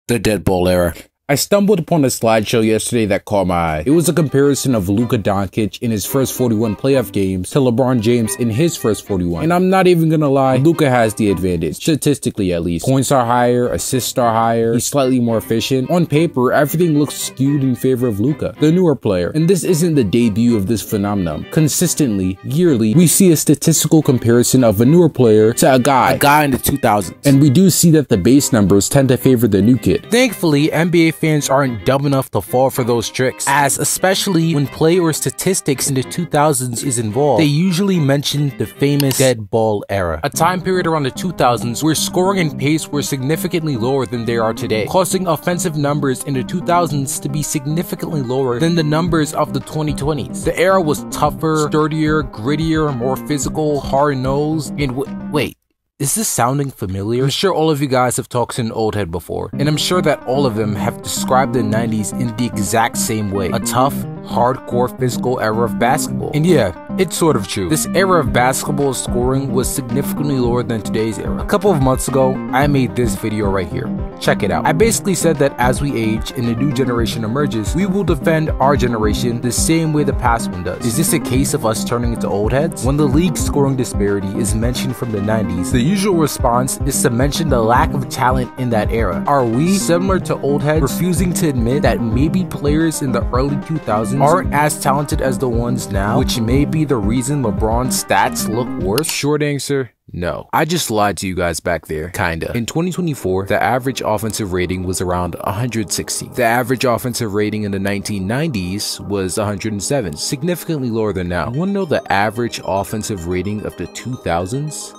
The dead ball era. I stumbled upon a slideshow yesterday that caught my eye. It was a comparison of Luka Doncic in his first 41 playoff games to LeBron James in his first 41. And I'm not even gonna lie, Luka has the advantage, statistically at least. Points are higher, assists are higher, he's slightly more efficient. On paper, everything looks skewed in favor of Luka, the newer player. And this isn't the debut of this phenomenon. Consistently, yearly, we see a statistical comparison of a newer player to a guy in the 2000s. And we do see that the base numbers tend to favor the new kid. Thankfully, NBA fans aren't dumb enough to fall for those tricks, as especially when play or statistics in the 2000s is involved, they usually mention the famous dead ball era, a time period around the 2000s where scoring and pace were significantly lower than they are today, causing offensive numbers in the 2000s to be significantly lower than the numbers of the 2020s. The era was tougher, sturdier, grittier, more physical, hard-nosed, and wait. Is this sounding familiar? I'm sure all of you guys have talked to an old head before, and I'm sure that all of them have described the 90s in the exact same way. A tough, hardcore physical era of basketball. And yeah, it's sort of true. This era of basketball scoring was significantly lower than today's era. A couple of months ago, I made this video right here. Check it out. I basically said that as we age and a new generation emerges, we will defend our generation the same way the past one does. Is this a case of us turning into old heads? When the league scoring disparity is mentioned from the 90s, the usual response is to mention the lack of talent in that era. Are we, similar to old heads, refusing to admit that maybe players in the early 2000s aren't as talented as the ones now, which may be the reason LeBron's stats look worse? Short answer, no. I just lied to you guys back there, kinda. In 2024, the average offensive rating was around 160. The average offensive rating in the 1990s was 107, significantly lower than now. You wanna know the average offensive rating of the 2000s?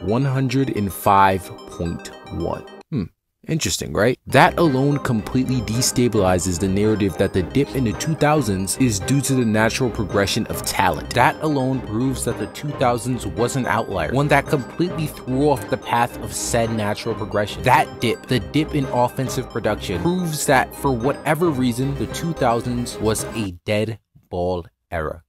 105.1. Interesting, right? That alone completely destabilizes the narrative that the dip in the 2000s is due to the natural progression of talent. That alone proves that the 2000s was an outlier, one that completely threw off the path of said natural progression. That dip, the dip in offensive production, proves that for whatever reason, the 2000s was a dead ball era.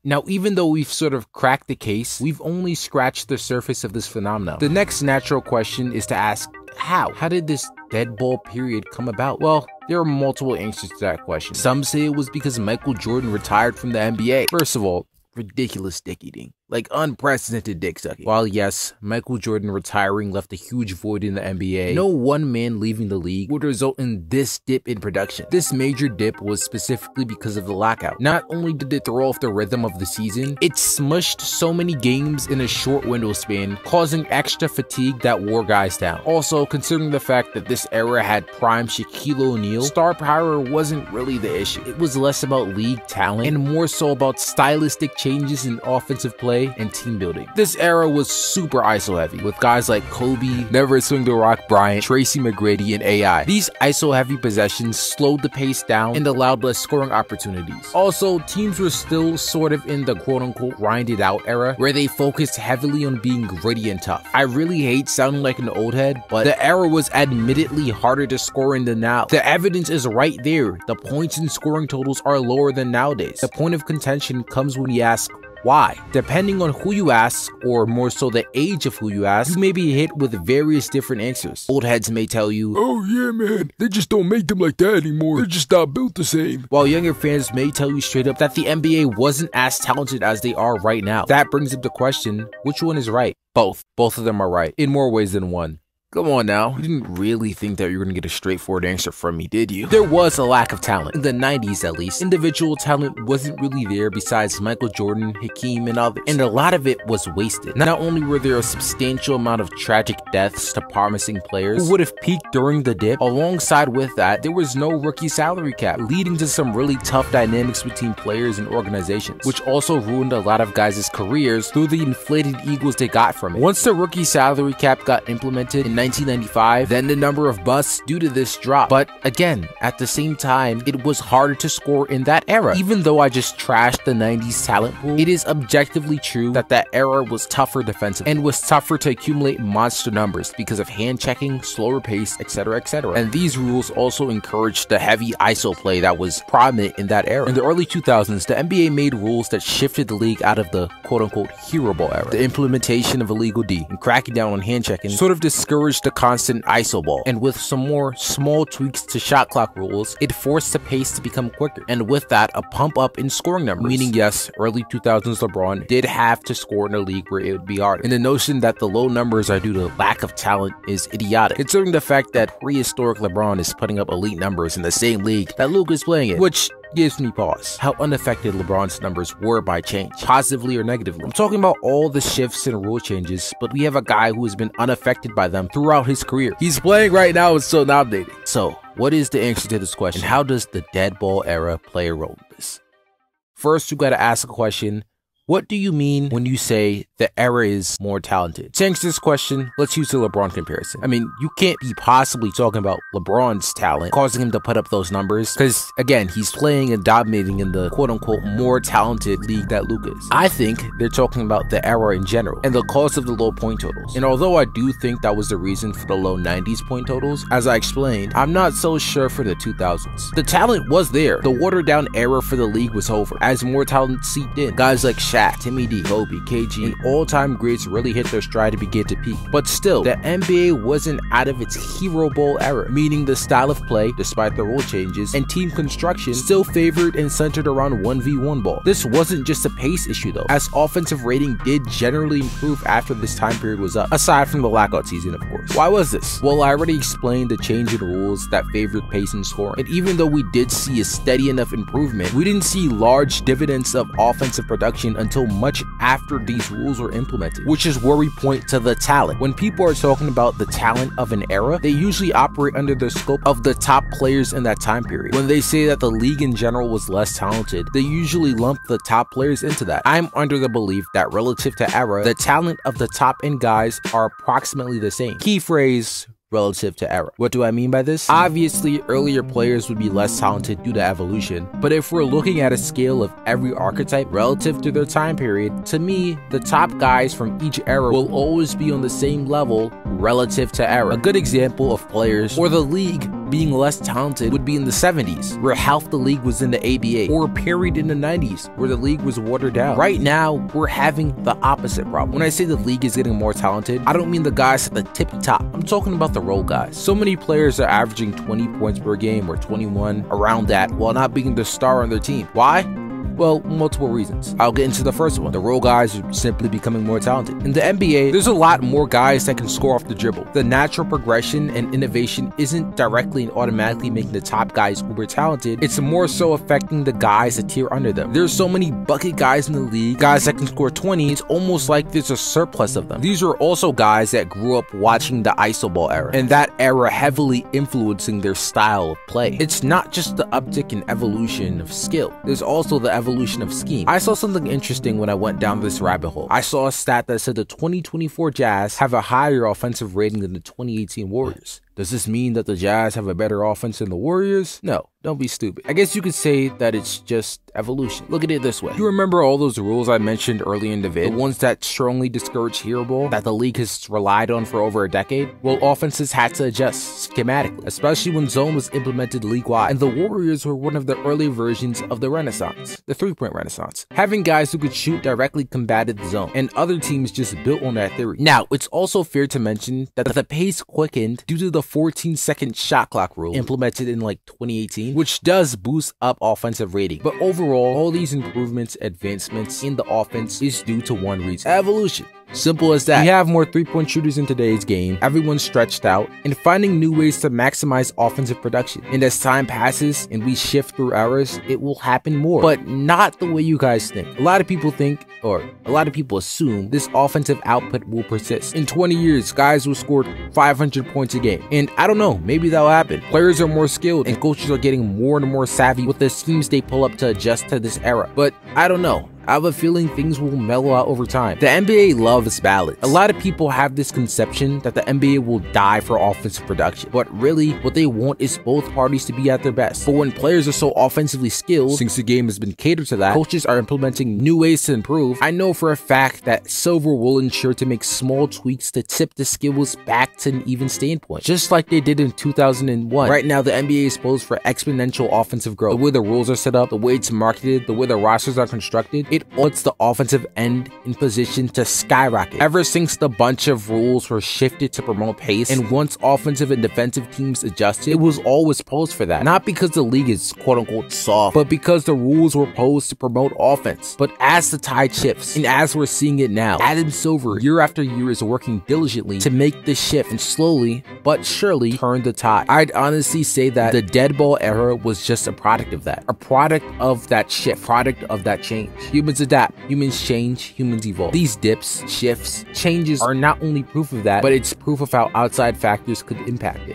Now, even though we've sort of cracked the case, we've only scratched the surface of this phenomenon. The next natural question is to ask, how? How did this dead ball period come about? Well, there are multiple answers to that question. Some say it was because Michael Jordan retired from the NBA. First of all, ridiculous dick eating. Like unprecedented dick sucking. While yes, Michael Jordan retiring left a huge void in the NBA, no one man leaving the league would result in this dip in production. This major dip was specifically because of the lockout. Not only did it throw off the rhythm of the season, it smushed so many games in a short window span, causing extra fatigue that wore guys down. Also, considering the fact that this era had prime Shaquille O'Neal, star power wasn't really the issue. It was less about league talent and more so about stylistic changes in offensive play and team building. This era was super ISO heavy, with guys like Kobe, Never Swing the Rock Bryant, Tracy McGrady, and AI. These ISO heavy possessions slowed the pace down and allowed less scoring opportunities. Also, teams were still sort of in the quote-unquote grinded out era, where they focused heavily on being gritty and tough. I really hate sounding like an old head, but the era was admittedly harder to score in than now. The evidence is right there. The points and scoring totals are lower than nowadays. The point of contention comes when you ask, why? Depending on who you ask, or more so the age of who you ask, you may be hit with various different answers. Old heads may tell you, oh yeah man, they just don't make them like that anymore. They're just not built the same. While younger fans may tell you straight up that the NBA wasn't as talented as they are right now. That brings up the question, which one is right? Both. Both of them are right, in more ways than one. Come on now, you didn't really think that you were gonna get a straightforward answer from me, did you? There was a lack of talent. In the 90s at least, individual talent wasn't really there besides Michael Jordan, Hakeem, and others. And a lot of it was wasted. Not only were there a substantial amount of tragic deaths to promising players who would have peaked during the dip, alongside with that, there was no rookie salary cap, leading to some really tough dynamics between players and organizations, which also ruined a lot of guys' careers through the inflated egos they got from it. Once the rookie salary cap got implemented in 1995, then the number of busts due to this dropped. But again, at the same time, it was harder to score in that era. Even though I just trashed the 90s talent pool, it is objectively true that that era was tougher defensively and was tougher to accumulate monster numbers because of hand checking, slower pace, etc, etc. And these rules also encouraged the heavy ISO play that was prominent in that era. In the early 2000s, the NBA made rules that shifted the league out of the quote-unquote hero ball era. The implementation of illegal D and cracking down on hand checking sort of discouraged encouraged the constant ISO ball, and with some more small tweaks to shot clock rules, it forced the pace to become quicker, and with that, a pump up in scoring numbers. Meaning, yes, early 2000s LeBron did have to score in a league where it would be harder, and the notion that the low numbers are due to lack of talent is idiotic, considering the fact that prehistoric LeBron is putting up elite numbers in the same league that Luka is playing in, which gives me pause. How unaffected LeBron's numbers were by change, positively or negatively. I'm talking about all the shifts and rule changes, but we have a guy who has been unaffected by them throughout his career. He's playing right now and still nominated. So, what is the answer to this question? How does the dead ball era play a role in this? First, you gotta ask a question. What do you mean when you say the era is more talented? To answer this question, let's use the LeBron comparison. I mean, you can't be possibly talking about LeBron's talent, causing him to put up those numbers, because again, he's playing and dominating in the quote-unquote more talented league that Luka is. I think they're talking about the era in general, and the cause of the low point totals. And although I do think that was the reason for the low 90s point totals, as I explained, I'm not so sure for the 2000s. The talent was there. The watered down era for the league was over, as more talent seeped in. Guys like Shaq, Timmy D, Kobe, KG, and all-time greats really hit their stride to begin to peak. But still, the NBA wasn't out of its hero ball era, meaning the style of play, despite the rule changes, and team construction still favored and centered around 1v1 ball. This wasn't just a pace issue though, as offensive rating did generally improve after this time period was up, aside from the lockout season of course. Why was this? Well, I already explained the change in rules that favored pace and scoring, and even though we did see a steady enough improvement, we didn't see large dividends of offensive production until much after these rules were implemented, which is where we point to the talent. When people are talking about the talent of an era, they usually operate under the scope of the top players in that time period. When they say that the league in general was less talented, they usually lump the top players into that. I'm under the belief that relative to era, the talent of the top end guys are approximately the same. Key phrase, relative to era. What do I mean by this? Obviously, earlier players would be less talented due to evolution, but if we're looking at a scale of every archetype relative to their time period, to me, the top guys from each era will always be on the same level relative to era. A good example of players or the league being less talented would be in the 70s, where half the league was in the ABA, or a period in the 90s, where the league was watered down. Right now, we're having the opposite problem. When I say the league is getting more talented, I don't mean the guys at the tippy top. I'm talking about the role guys. So many players are averaging 20 points per game or 21, around that, while not being the star on their team. Why? Well, multiple reasons. I'll get into the first one. The role guys are simply becoming more talented. In the NBA, there's a lot more guys that can score off the dribble. The natural progression and innovation isn't directly and automatically making the top guys uber talented. It's more so affecting the guys a tier under them. There's so many bucket guys in the league, guys that can score 20, it's almost like there's a surplus of them. These are also guys that grew up watching the ISO ball era, and that era heavily influencing their style of play. It's not just the uptick in evolution of skill. There's also the evolution of scheme. I saw something interesting when I went down this rabbit hole. I saw a stat that said the 2024 Jazz have a higher offensive rating than the 2018 Warriors. Does this mean that the Jazz have a better offense than the Warriors? No, don't be stupid. I guess you could say that it's just evolution. Look at it this way. You remember all those rules I mentioned earlier in the vid? The ones that strongly discourage hero ball that the league has relied on for over a decade? Well, offenses had to adjust schematically, especially when zone was implemented league-wide, and the Warriors were one of the early versions of the Renaissance, the three-point Renaissance. Having guys who could shoot directly combated the zone, and other teams just built on that theory. Now, it's also fair to mention that the pace quickened due to the 14-second shot clock rule implemented in like 2018, which does boost up offensive rating. But overall, all these improvements, advancements in the offense is due to one reason: evolution. Simple as that. We have more three-point shooters in today's game, everyone's stretched out, and finding new ways to maximize offensive production. And as time passes and we shift through eras, it will happen more, but not the way you guys think. A lot of people think, or a lot of people assume, this offensive output will persist. In 20 years, guys will score 500 points a game. And I don't know, maybe that'll happen. Players are more skilled and coaches are getting more and more savvy with the schemes they pull up to adjust to this era. But I don't know. I have a feeling things will mellow out over time. The NBA loves balance. A lot of people have this conception that the NBA will die for offensive production, but really what they want is both parties to be at their best. But when players are so offensively skilled, since the game has been catered to that, coaches are implementing new ways to improve. I know for a fact that Silver will ensure to make small tweaks to tip the skills back to an even standpoint, just like they did in 2001. Right now, the NBA is posed for exponential offensive growth. The way the rules are set up, the way it's marketed, the way the rosters are constructed, it puts the offensive end in position to skyrocket. Ever since the bunch of rules were shifted to promote pace, and once offensive and defensive teams adjusted, it was always posed for that. Not because the league is quote-unquote soft, but because the rules were posed to promote offense. But as the tide shifts, and as we're seeing it now, Adam Silver year after year is working diligently to make this shift and slowly but surely turn the tide. I'd honestly say that the dead ball era was just a product of that. A product of that shift, product of that change. Humans adapt, humans change, humans evolve. These dips, shifts, changes are not only proof of that, but it's proof of how outside factors could impact it.